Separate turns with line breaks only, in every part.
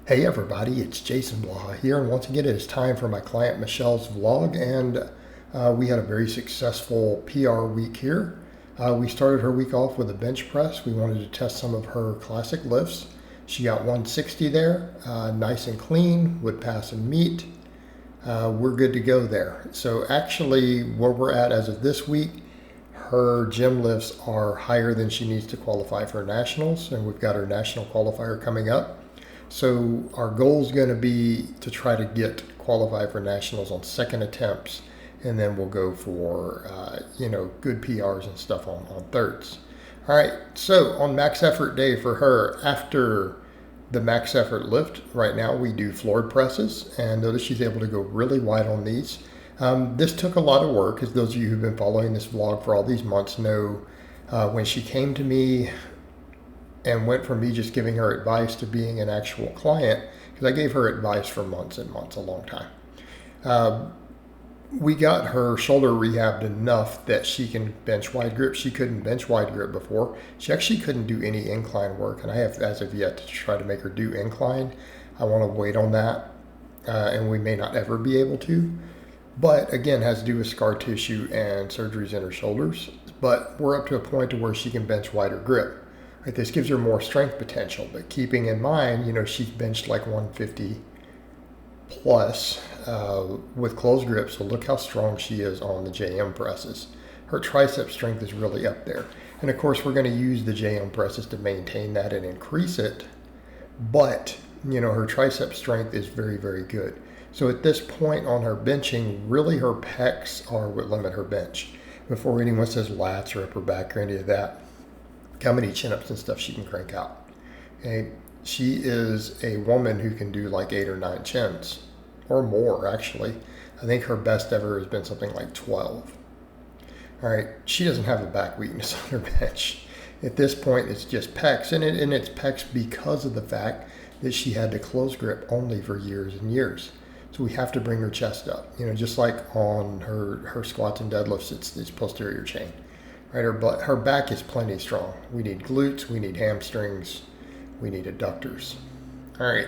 Hey everybody, it's Jason Blaha here, and once again it is time for my client Michelle's vlog, and we had a very successful PR week here. We started her week off with a bench press. We wanted to test some of her classic lifts. She got 160 there, nice and clean, would pass and meet. We're good to go there. So actually where we're at as of this week, her gym lifts are higher than she needs to qualify for nationals, and we've got her national qualifier coming up. So our goal is going to be to try to get qualified for nationals on second attempts, and then we'll go for good PRs and stuff on thirds. All right, so on max effort day for her, after the max effort lift, right now we do floor presses, and notice she's able to go really wide on these. This took a lot of work, as those of you who've been following this vlog for all these months know. When she came to me and went from me just giving her advice to being an actual client, because I gave her advice for months and months, a long time. We got her shoulder rehabbed enough that she can bench wide grip. She couldn't bench wide grip before. She actually couldn't do any incline work, and I have as of yet to try to make her do incline. I want to wait on that, and we may not ever be able to. But again, has to do with scar tissue and surgeries in her shoulders. But we're up to a point to where she can bench wider grip. Right, this gives her more strength potential, but keeping in mind, she's benched like 150 plus with closed grip, so look how strong she is on the JM presses. Her tricep strength is really up there. And of course, we're going to use the JM presses to maintain that and increase it, but her tricep strength is very, very good. So at this point on her benching, really her pecs are what limit her bench. Before anyone says lats or upper back or any of that, how many chin-ups and stuff she can crank out. Okay? She is a woman who can do like 8 or 9 chins, or more actually. I think her best ever has been something like 12. All right, she doesn't have a back weakness on her bench. At this point, it's just pecs, and it's pecs because of the fact that she had to close grip only for years and years. So we have to bring her chest up. Just like on her squats and deadlifts, it's posterior chain. Right, her back is plenty strong. We need glutes, we need hamstrings, we need adductors. All right,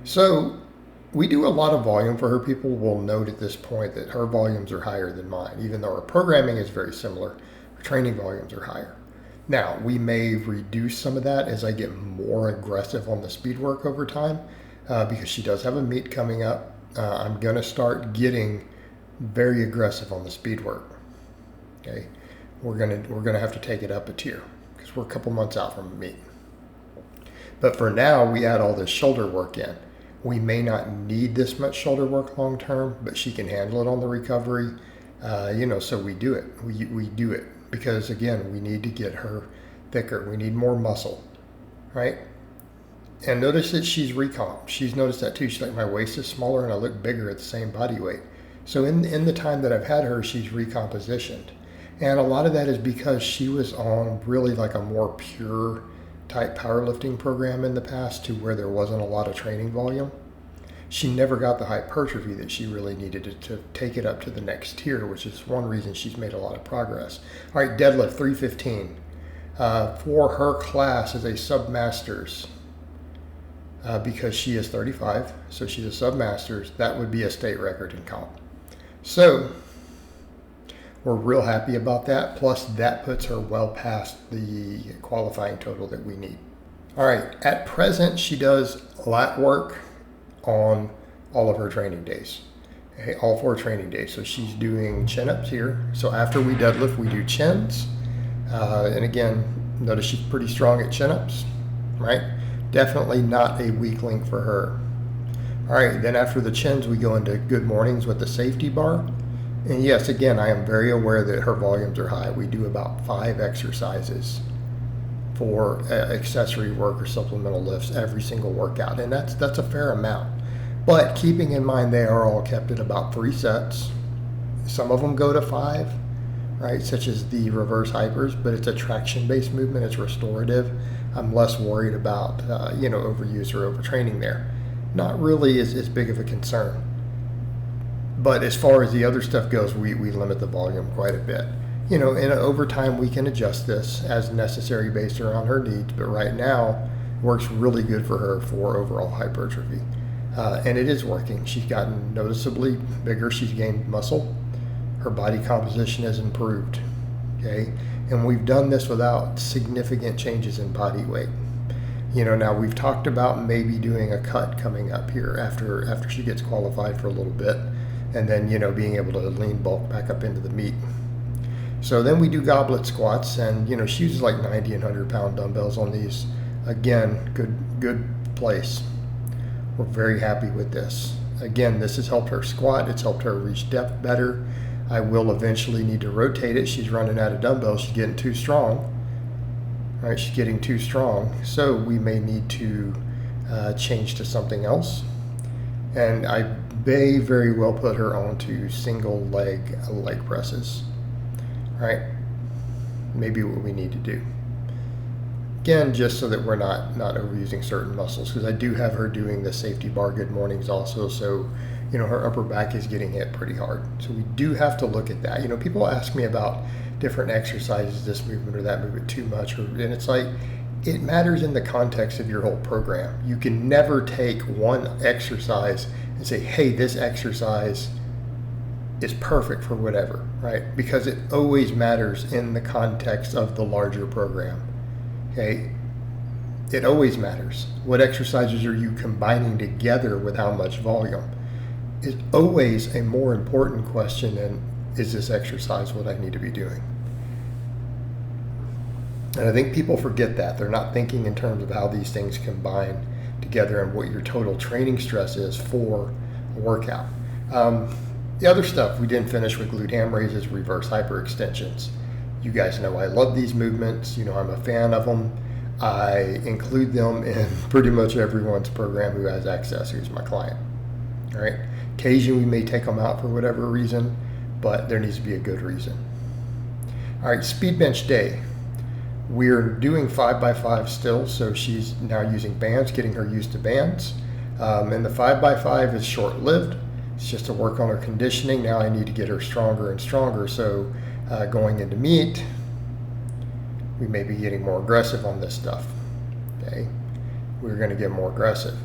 so we do a lot of volume for her. People will note at this point that her volumes are higher than mine, even though our programming is very similar. Her training volumes are higher. Now, we may reduce some of that as I get more aggressive on the speed work over time, because she does have a meet coming up. I'm gonna start getting very aggressive on the speed work, okay? We're gonna have to take it up a tier because we're a couple months out from a meet. But for now, we add all this shoulder work in. We may not need this much shoulder work long term, but she can handle it on the recovery. So we do it. We do it because again, we need to get her thicker. We need more muscle, right? And notice that she's recomp. She's noticed that too. She's like, my waist is smaller and I look bigger at the same body weight. So in the time that I've had her, she's recompositioned. And a lot of that is because she was on really like a more pure type powerlifting program in the past, to where there wasn't a lot of training volume. She never got the hypertrophy that she really needed to take it up to the next tier, which is one reason she's made a lot of progress. All right, deadlift 315. For her class as a sub-masters, because she is 35, so she's a sub-masters, that would be a state record in comp. So we're real happy about that. Plus, that puts her well past the qualifying total that we need. All right, at present, she does lat work on all of her training days. Okay, all 4 training days. So she's doing chin-ups here. So after we deadlift, we do chins. And again, notice she's pretty strong at chin-ups, right? Definitely not a weak link for her. All right, then after the chins, we go into good mornings with the safety bar. And yes, again, I am very aware that her volumes are high. We do about 5 exercises for accessory work or supplemental lifts every single workout, and that's a fair amount. But keeping in mind they are all kept at about 3 sets. Some of them go to 5, right? Such as the reverse hypers, but it's a traction-based movement. It's restorative. I'm less worried about overuse or overtraining there. Not really as big of a concern. But as far as the other stuff goes, we limit the volume quite a bit. And over time we can adjust this as necessary based around her needs. But right now, Works really good for her for overall hypertrophy. And it is working. She's gotten noticeably bigger. She's gained muscle. Her body composition has improved. Okay. And we've done this without significant changes in body weight. Now we've talked about maybe doing a cut coming up here after she gets qualified for a little bit, and then, being able to lean bulk back up into the meet. So then we do goblet squats, and, she uses like 90 and 100-pound dumbbells on these. Again, good place. We're very happy with this. Again, this has helped her squat. It's helped her reach depth better. I will eventually need to rotate it. She's running out of dumbbells. She's getting too strong. All right, she's getting too strong. So we may need to change to something else. And I may very well put her onto single leg presses. All right, maybe what we need to do. Again, just so that we're not overusing certain muscles, because I do have her doing the safety bar good mornings also. So, her upper back is getting hit pretty hard. So we do have to look at that. People ask me about different exercises, this movement or that movement too much, and it's like, it matters in the context of your whole program. You can never take one exercise and say, hey, this exercise is perfect for whatever, right? Because it always matters in the context of the larger program. Okay, it always matters. What exercises are you combining together with how much volume? Is always a more important question than, is this exercise what I need to be doing? And I think people forget that. They're not thinking in terms of how these things combine together and what your total training stress is for a workout. The other stuff we didn't finish with glute ham raises, reverse hyperextensions. You guys know I love these movements. I'm a fan of them. I include them in pretty much everyone's program who has Accessory as my client. All right. Occasionally we may take them out for whatever reason, but there needs to be a good reason. All right, speed bench day. We're doing 5x5 still, so she's now using bands, getting her used to bands. And the 5x5 is short-lived. It's just to work on her conditioning. Now I need to get her stronger and stronger. So going into meet, we may be getting more aggressive on this stuff. Okay, we're going to get more aggressive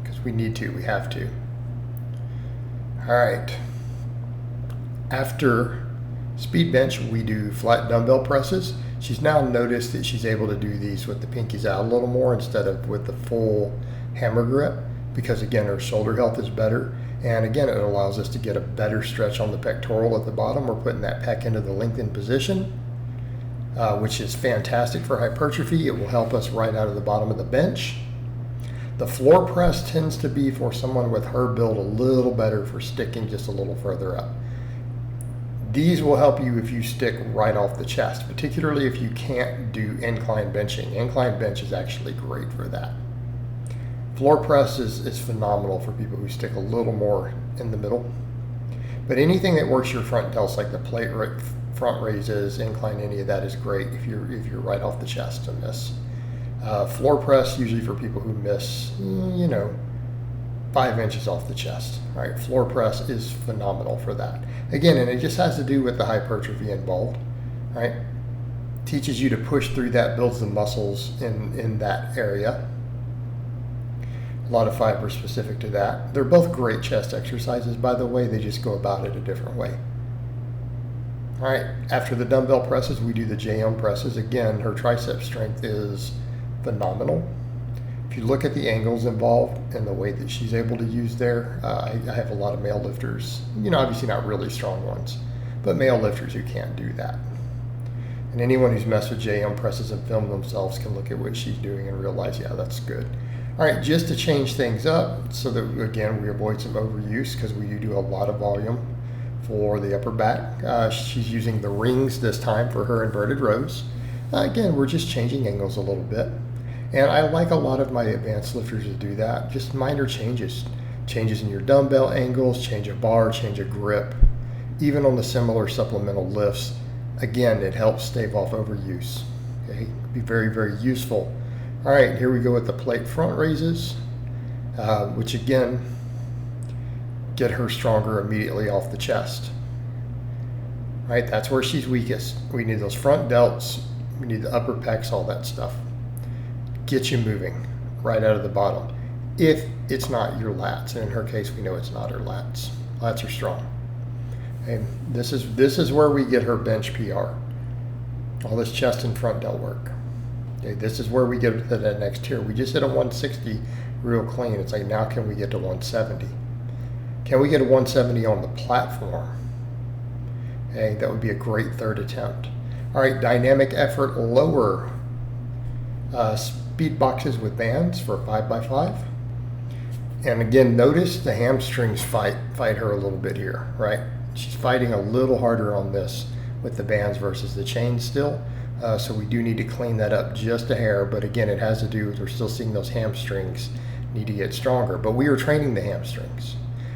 because we need to. We have to. All right. After speed bench, we do flat dumbbell presses. She's now noticed that she's able to do these with the pinkies out a little more instead of with the full hammer grip, because again, her shoulder health is better. And again, it allows us to get a better stretch on the pectoral at the bottom. We're putting that pec into the lengthened position, which is fantastic for hypertrophy. It will help us right out of the bottom of the bench. The floor press tends to be for someone with her build a little better for sticking just a little further up. These will help you if you stick right off the chest, particularly if you can't do incline benching. Incline bench is actually great for that. Floor press is phenomenal for people who stick a little more in the middle. But anything that works your front delts, like the plate front raises, incline, any of that is great if you're right off the chest on this. Floor press usually for people who miss, 5 inches off the chest. Right? Floor press is phenomenal for that. Again, and it just has to do with the hypertrophy involved. Right? Teaches you to push through that, builds the muscles in that area. A lot of fiber specific to that. They're both great chest exercises, by the way. They just go about it a different way. All right, after the dumbbell presses, we do the JM presses. Again, her tricep strength is phenomenal. If you look at the angles involved and the weight that she's able to use there, I have a lot of male lifters, obviously not really strong ones, but male lifters who can't do that. And anyone who's messed with JM presses and filmed themselves can look at what she's doing and realize, yeah, that's good. All right, just to change things up so that, again, we avoid some overuse, because we do a lot of volume for the upper back. She's using the rings this time for her inverted rows. Again, we're just changing angles a little bit. And I like a lot of my advanced lifters to do that. Just minor changes. Changes in your dumbbell angles, change a bar, change a grip. Even on the similar supplemental lifts, again, it helps stave off overuse. Okay, be very, very useful. All right, here we go with the plate front raises, which again, get her stronger immediately off the chest. Right, that's where she's weakest. We need those front delts, we need the upper pecs, all that stuff. Get you moving. right out of the bottom. If it's not your lats, and in her case, we know it's not her lats. Lats are strong. And this is where we get her bench PR. All this chest and front delt work. Okay, this is where we get to that next tier. We just hit a 160 real clean. It's like, now can we get to 170? Can we get a 170 on the platform? Okay, that would be a great third attempt. All right, dynamic effort lower speed boxes with bands for 5x5. And again, notice the hamstrings fight her a little bit here, right? She's fighting a little harder on this with the bands versus the chains still. So we do need to clean that up just a hair. But again, it has to do with, we're still seeing those hamstrings need to get stronger. But we are training the hamstrings.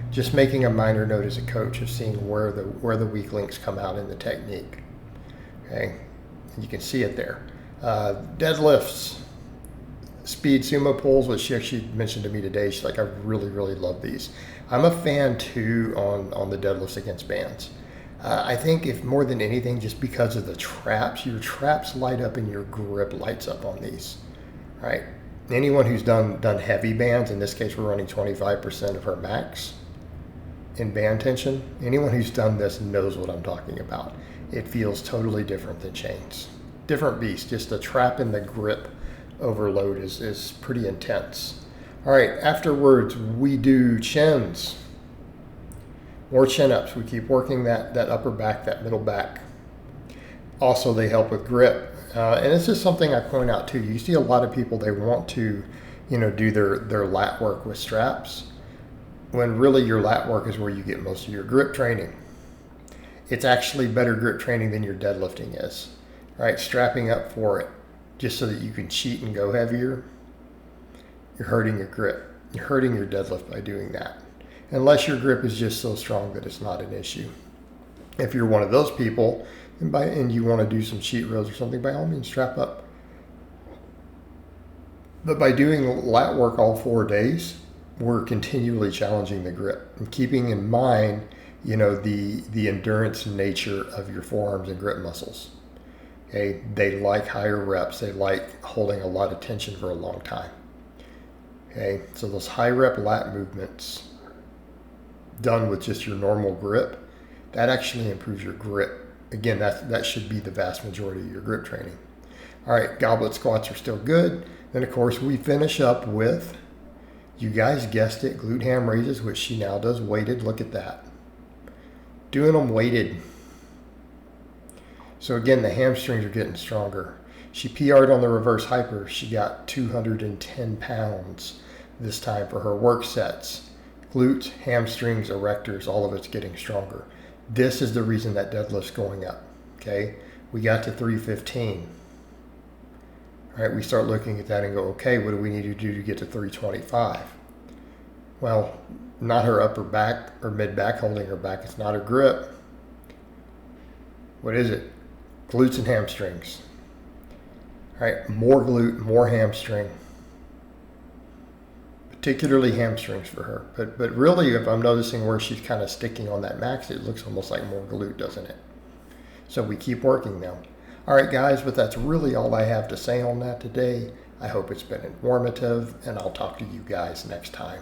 Just making a minor note as a coach of seeing where the weak links come out in the technique. Okay, and you can see it there. Deadlifts, speed sumo pulls, which she actually mentioned to me today. She's like, I really, really love these. I'm a fan too on the deadlifts against bands. I think if more than anything, just because of the traps, your traps light up and your grip lights up on these, right? Anyone who's done heavy bands, in this case, we're running 25% of her max in band tension. Anyone who's done this knows what I'm talking about. It feels totally different than chains. Different beast, just the trap and the grip overload is pretty intense. All right, afterwards, we do chins. More chin-ups. We keep working that upper back, that middle back. Also, they help with grip. And this is something I point out too. You see a lot of people, they want to, do their lat work with straps, when really your lat work is where you get most of your grip training. It's actually better grip training than your deadlifting is, right? Strapping up for it just so that you can cheat and go heavier, you're hurting your grip. You're hurting your deadlift by doing that. Unless your grip is just so strong that it's not an issue. If you're one of those people and you want to do some cheat rows or something, by all means, strap up. But by doing lat work all 4 days, we're continually challenging the grip and keeping in mind, the endurance nature of your forearms and grip muscles. Okay, they like higher reps. They like holding a lot of tension for a long time. Okay, so those high rep lat movements done with just your normal grip, that actually improves your grip. Again, that should be the vast majority of your grip training. All right, goblet squats are still good. Then of course we finish up with, you guys guessed it, glute ham raises, which she now does weighted. Look at that. Doing them weighted. So again, the hamstrings are getting stronger. She PR'd on the reverse hyper. She got 210 pounds this time for her work sets. Glutes, hamstrings, erectors, all of it's getting stronger. This is the reason that deadlift's going up, okay? We got to 315. All right, we start looking at that and go, okay, what do we need to do to get to 325? Well, not her upper back or mid back holding her back. It's not her grip. What is it? Glutes and hamstrings. All right, more glute, more hamstring. Particularly hamstrings for her. But really, if I'm noticing where she's kind of sticking on that max, it looks almost like more glute, doesn't it? So we keep working now. All right, guys, but that's really all I have to say on that today. I hope it's been informative, and I'll talk to you guys next time.